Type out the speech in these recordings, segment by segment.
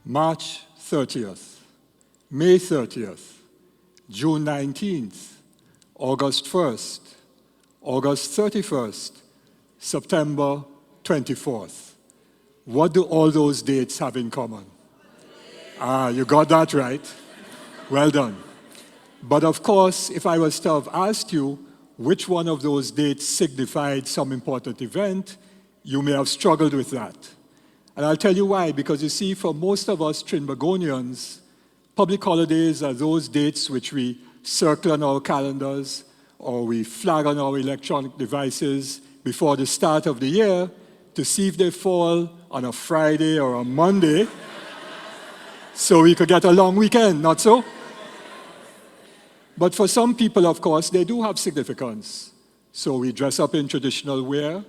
March 30th, May 30th, June 19th, August 1st, August 31st, September 24th. What do all those dates have in common? Ah, you got that right. Well done. But of course, if I was to have asked you which one of those dates signified some important event, you may have struggled with that. And I'll tell you why, because you see, for most of us Trinbagonians, public holidays are those dates which we circle on our calendars or we flag on our electronic devices before the start of the year to see if they fall on a Friday or a Monday so we could get a long weekend, not so? But for some people, of course, they do have significance. So we dress up in traditional wear,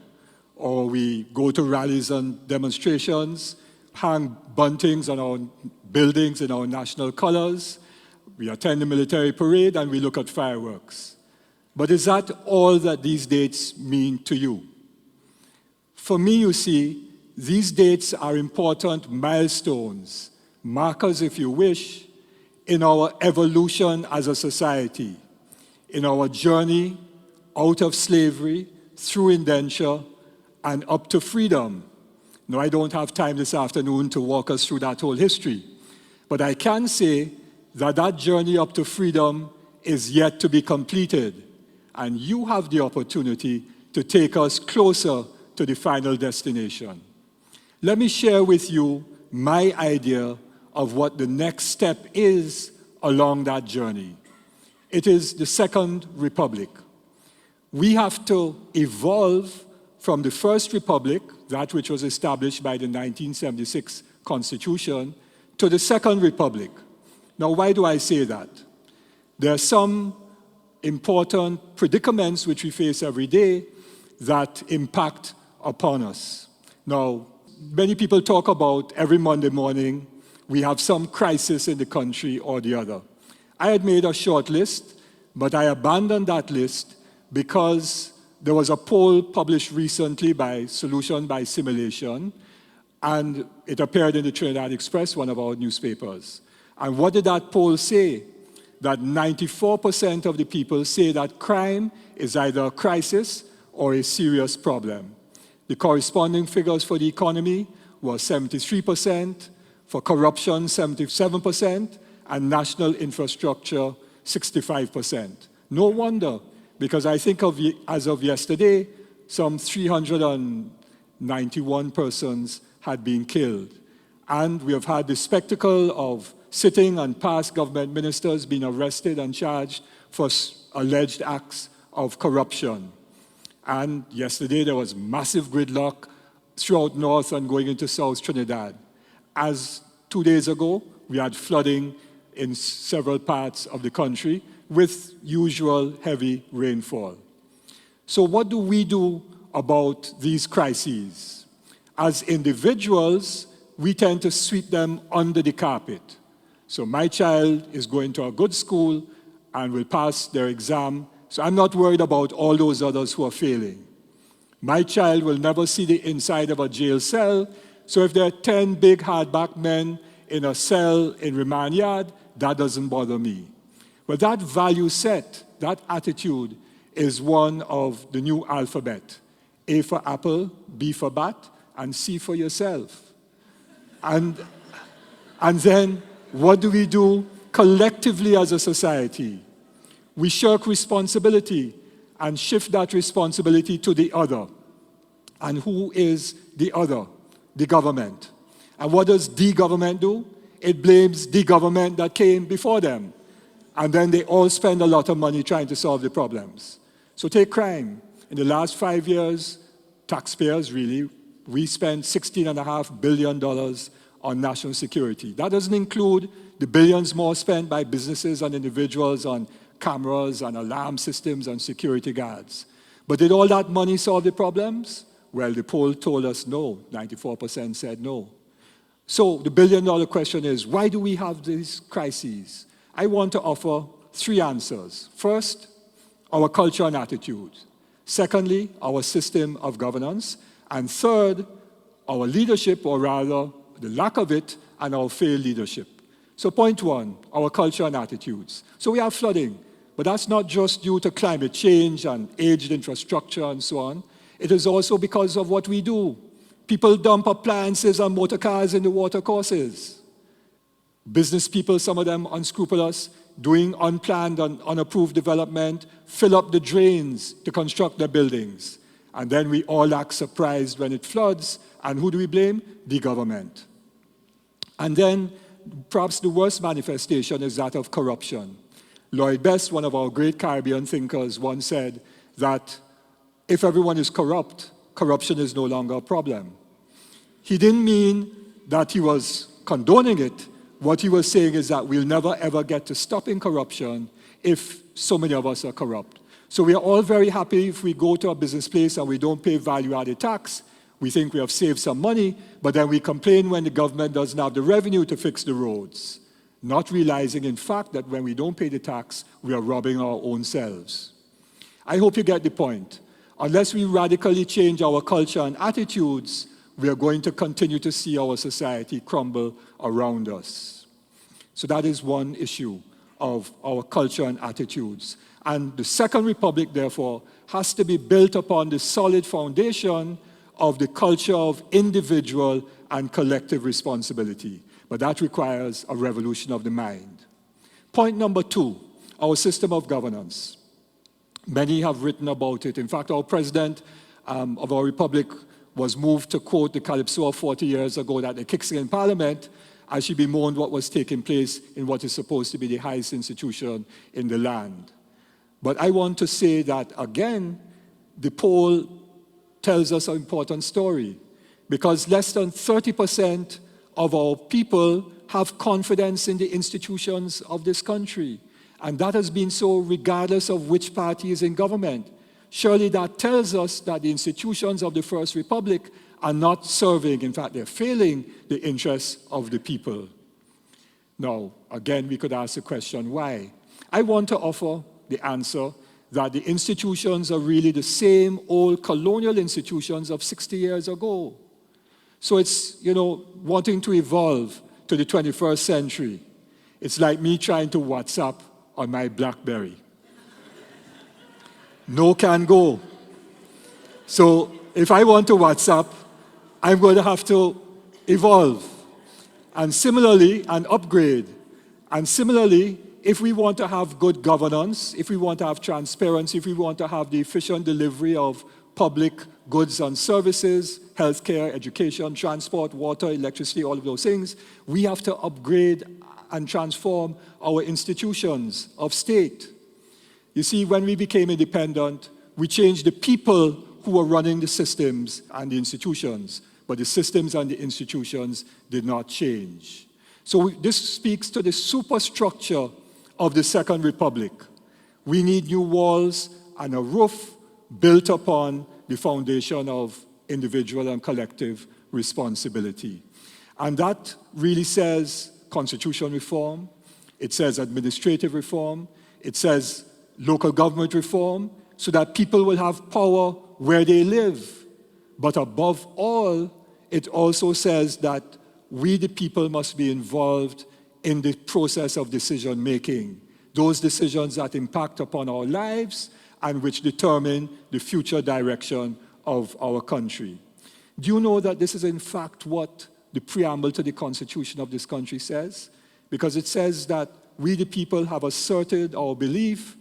or we go to rallies and demonstrations, hang buntings on our buildings in our national colors, we attend the military parade, and we look at fireworks. But is that all that these dates mean to you? For me, you see, these dates are important milestones, markers, if you wish, in our evolution as a society, in our journey out of slavery, through indenture, and up to freedom. Now, I don't have time this afternoon to walk us through that whole history, but I can say that that journey up to freedom is yet to be completed, and you have the opportunity to take us closer to the final destination. Let me share with you my idea of what the next step is along that journey. It is the Second Republic. We have to evolve from the First Republic, that which was established by the 1976 Constitution, to the Second Republic. Now, why do I say that? There are some important predicaments which we face every day that impact upon us. Now, many people talk about every Monday morning we have some crisis in the country or the other. I had made a short list, but I abandoned that list because there was a poll published recently by Solution by Simulation, and it appeared in the Trinidad Express, one of our newspapers. And what did that poll say? That 94% of the people say that crime is either a crisis or a serious problem. The corresponding figures for the economy were 73%, for corruption 77%, and national infrastructure 65%. No wonder, because I think as of yesterday, some 391 persons had been killed. And we have had the spectacle of sitting and past government ministers being arrested and charged for alleged acts of corruption. And yesterday there was massive gridlock throughout North and going into South Trinidad. As 2 days ago, we had flooding in several parts of the country with usual heavy rainfall. So what do we do about these crises? As individuals, we tend to sweep them under the carpet. So my child is going to a good school and will pass their exam, so I'm not worried about all those others who are failing. My child will never see the inside of a jail cell, so if there are 10 big hardback men in a cell in remand yard, that doesn't bother me. But that value set, that attitude, is one of the new alphabet. A for apple, B for bat, and C for yourself. And then, what do we do collectively as a society? We shirk responsibility and shift that responsibility to the other. And who is the other? The government. And what does the government do? It blames the government that came before them. And then they all spend a lot of money trying to solve the problems. So take crime. In the last 5 years, taxpayers really, we spent $16.5 billion on national security. That doesn't include the billions more spent by businesses and individuals on cameras and alarm systems and security guards. But did all that money solve the problems? Well, the poll told us no. 94% said no. So the billion-dollar question is, why do we have these crises? I want to offer 3 answers. First, our culture and attitude. Secondly, our system of governance. And third, our leadership, or rather the lack of it and our failed leadership. So point one, our culture and attitudes. So we have flooding, but that's not just due to climate change and aged infrastructure and so on. It is also because of what we do. People dump appliances and motor cars in the water courses. Business people, some of them unscrupulous, doing unplanned and unapproved development, fill up the drains to construct their buildings. And then we all act surprised when it floods. And who do we blame? The government. And then perhaps the worst manifestation is that of corruption. Lloyd Best, one of our great Caribbean thinkers, once said that if everyone is corrupt, corruption is no longer a problem. He didn't mean that he was condoning it. What he was saying is that we'll never ever get to stopping corruption if so many of us are corrupt. So we are all very happy if we go to a business place and we don't pay value-added tax. We think we have saved some money, but then we complain when the government doesn't have the revenue to fix the roads, not realizing, in fact, that when we don't pay the tax, we are robbing our own selves. I hope you get the point. Unless we radically change our culture and attitudes, we are going to continue to see our society crumble around us. So that is one issue of our culture and attitudes. And the Second Republic, therefore, has to be built upon the solid foundation of the culture of individual and collective responsibility. But that requires a revolution of the mind. Point number two, our system of governance. Many have written about it. In fact, our president of our republic was moved to quote the Calypso of 40 years ago that the kicks in Parliament as she bemoaned what was taking place in what is supposed to be the highest institution in the land. But I want to say that, again, the poll tells us an important story, because less than 30% of our people have confidence in the institutions of this country. And that has been so regardless of which party is in government. Surely that tells us that the institutions of the First Republic are not serving, in fact, they're failing the interests of the people. Now, again, we could ask the question, why? I want to offer the answer that the institutions are really the same old colonial institutions of 60 years ago. So it's, wanting to evolve to the 21st century. It's like me trying to WhatsApp on my BlackBerry. No can go. So if I want to WhatsApp, I'm going to have to evolve. And similarly, and upgrade. And similarly, if we want to have good governance, if we want to have transparency, if we want to have the efficient delivery of public goods and services, healthcare, education, transport, water, electricity, all of those things, we have to upgrade and transform our institutions of state. You see, when we became independent, we changed the people who were running the systems and the institutions, but the systems and the institutions did not change. So this speaks to the superstructure of the Second Republic. We need new walls and a roof built upon the foundation of individual and collective responsibility. And that really says constitutional reform, it says administrative reform, it says local government reform, so that people will have power where they live. But above all, it also says that we, the people, must be involved in the process of decision-making, those decisions that impact upon our lives and which determine the future direction of our country. Do you know that this is in fact what the preamble to the Constitution of this country says? Because it says that we, the people, have asserted our belief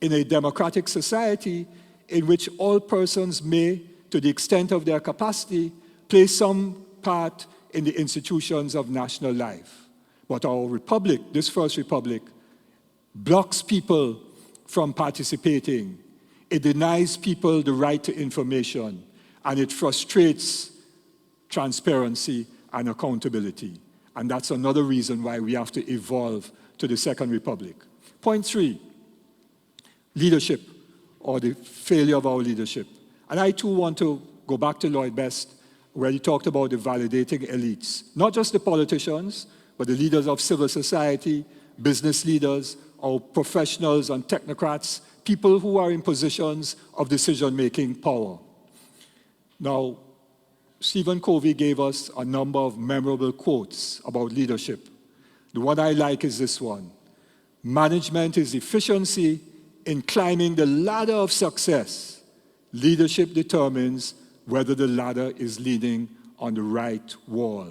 in a democratic society in which all persons may, to the extent of their capacity, play some part in the institutions of national life. But our republic, this First Republic, blocks people from participating. It denies people the right to information, and it frustrates transparency and accountability. And that's another reason why we have to evolve to the Second Republic. Point three, leadership, or the failure of our leadership. And I too want to go back to Lloyd Best, where he talked about the validating elites. Not just the politicians, but the leaders of civil society, business leaders, our professionals and technocrats, people who are in positions of decision-making power. Now, Stephen Covey gave us a number of memorable quotes about leadership. The one I like is this one: management is efficiency in climbing the ladder of success. Leadership determines whether the ladder is leaning on the right wall.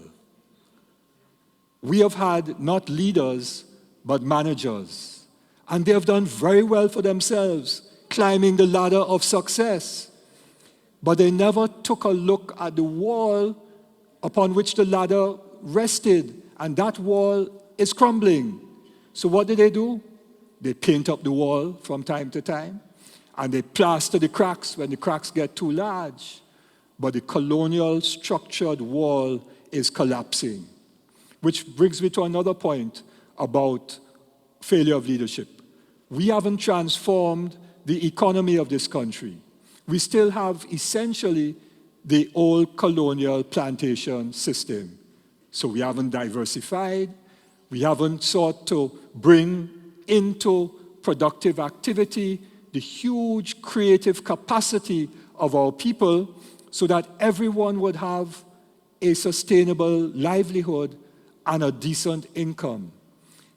We have had not leaders, but managers, and they have done very well for themselves, climbing the ladder of success. But they never took a look at the wall upon which the ladder rested, and that wall is crumbling. So what do? They paint up the wall from time to time, and they plaster the cracks when the cracks get too large. But the colonial structured wall is collapsing. Which brings me to another point about failure of leadership. We haven't transformed the economy of this country. We still have essentially the old colonial plantation system. So we haven't diversified. We haven't sought to bring into productive activity the huge creative capacity of our people so that everyone would have a sustainable livelihood and a decent income.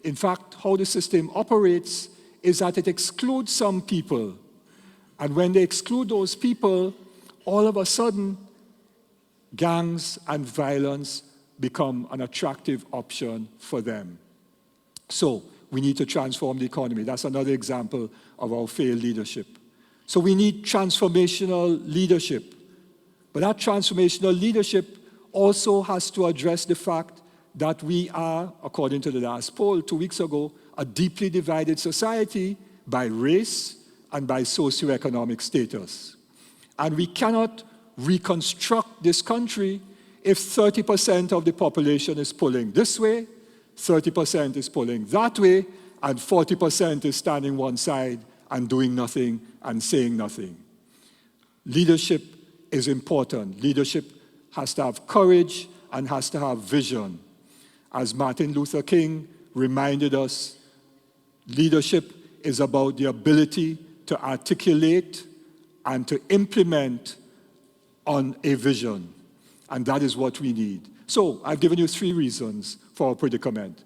In fact, how the system operates is that it excludes some people. And when they exclude those people, all of a sudden, gangs and violence become an attractive option for them. So we need to transform the economy. That's another example of our failed leadership. So we need transformational leadership. But that transformational leadership also has to address the fact that we are, according to the last poll 2 weeks ago, a deeply divided society by race and by socioeconomic status. And we cannot reconstruct this country if 30% of the population is pulling this way, 30% is pulling that way, and 40% is standing one side and doing nothing and saying nothing. Leadership is important. Leadership has to have courage and has to have vision. As Martin Luther King reminded us, leadership is about the ability to articulate and to implement on a vision. And that is what we need. So I've given you 3 reasons for our predicament: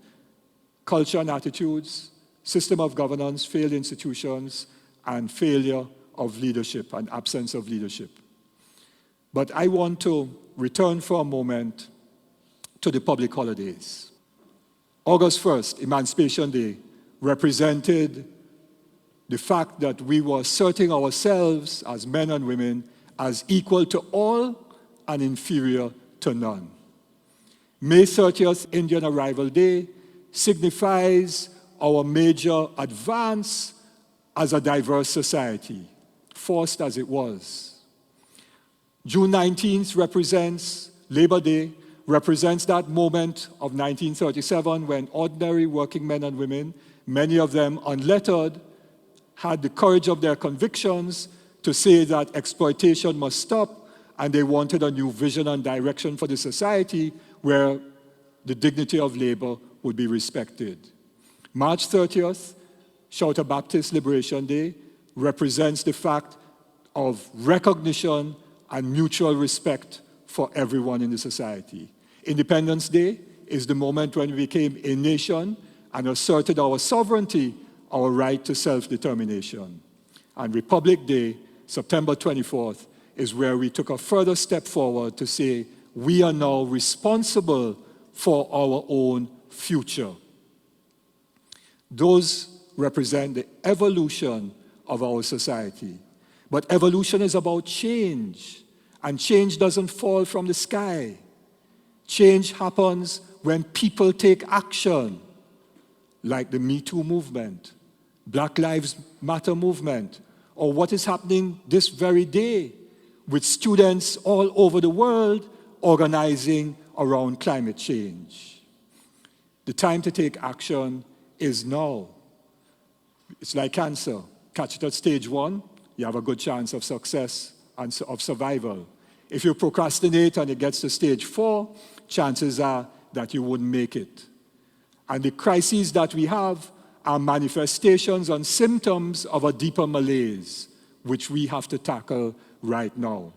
culture and attitudes, system of governance, failed institutions, and failure of leadership and absence of leadership. But I want to return for a moment to the public holidays. August 1st, Emancipation Day, represented the fact that we were asserting ourselves as men and women as equal to all and inferior to none. May 30th, Indian Arrival Day, signifies our major advance as a diverse society, forced as it was. June 19th represents Labor Day, represents that moment of 1937 when ordinary working men and women, many of them unlettered, had the courage of their convictions to say that exploitation must stop, and they wanted a new vision and direction for the society where the dignity of labor would be respected. March 30th, Shouter Baptist Liberation Day, represents the fact of recognition and mutual respect for everyone in the society. Independence Day is the moment when we became a nation and asserted our sovereignty, our right to self-determination. And Republic Day, September 24th, is where we took a further step forward to say we are now responsible for our own future. Those represent the evolution of our society. But evolution is about change, and change doesn't fall from the sky. Change happens when people take action, like the Me Too movement, Black Lives Matter movement, or what is happening this very day with students all over the world organizing around climate change. The time to take action is now. It's like cancer. Catch it at stage 1, you have a good chance of success and of survival. If you procrastinate and it gets to stage 4, chances are that you wouldn't make it. And the crises that we have are manifestations and symptoms of a deeper malaise, which we have to tackle right now.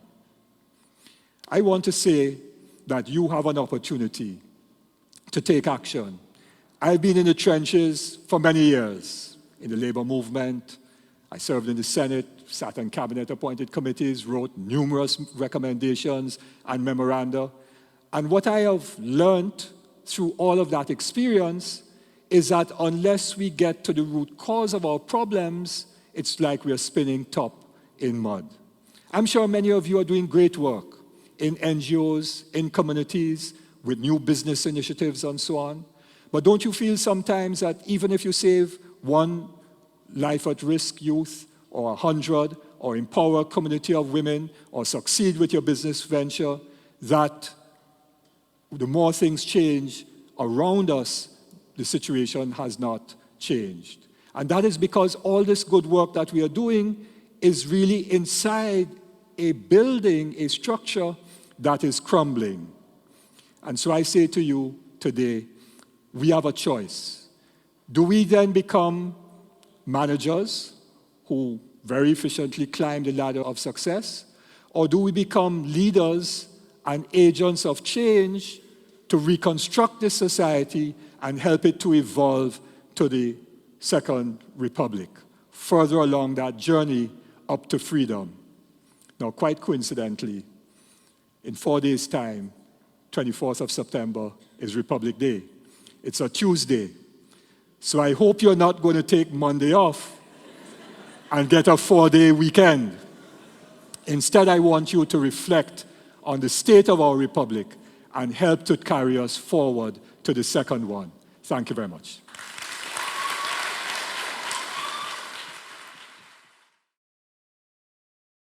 I want to say that you have an opportunity to take action. I've been in the trenches for many years in the labor movement. I served in the Senate, sat on cabinet-appointed committees, wrote numerous recommendations and memoranda. And what I have learned through all of that experience is that unless we get to the root cause of our problems, it's like we're spinning top in mud. I'm sure many of you are doing great work in NGOs, in communities, with new business initiatives and so on. But don't you feel sometimes that even if you save one life at risk youth, or 100, or empower a community of women, or succeed with your business venture, that the more things change around us, the situation has not changed. And that is because all this good work that we are doing is really inside a building, a structure that is crumbling. And so I say to you today, we have a choice. Do we then become managers who very efficiently climb the ladder of success? Or do we become leaders and agents of change to reconstruct this society and help it to evolve to the Second Republic, further along that journey up to freedom? Now, quite coincidentally, in 4 days' time, 24th of September, is Republic Day. It's a Tuesday. So I hope you're not going to take Monday off and get a 4-day weekend. Instead, I want you to reflect on the state of our republic and help to carry us forward to the second one. Thank you very much.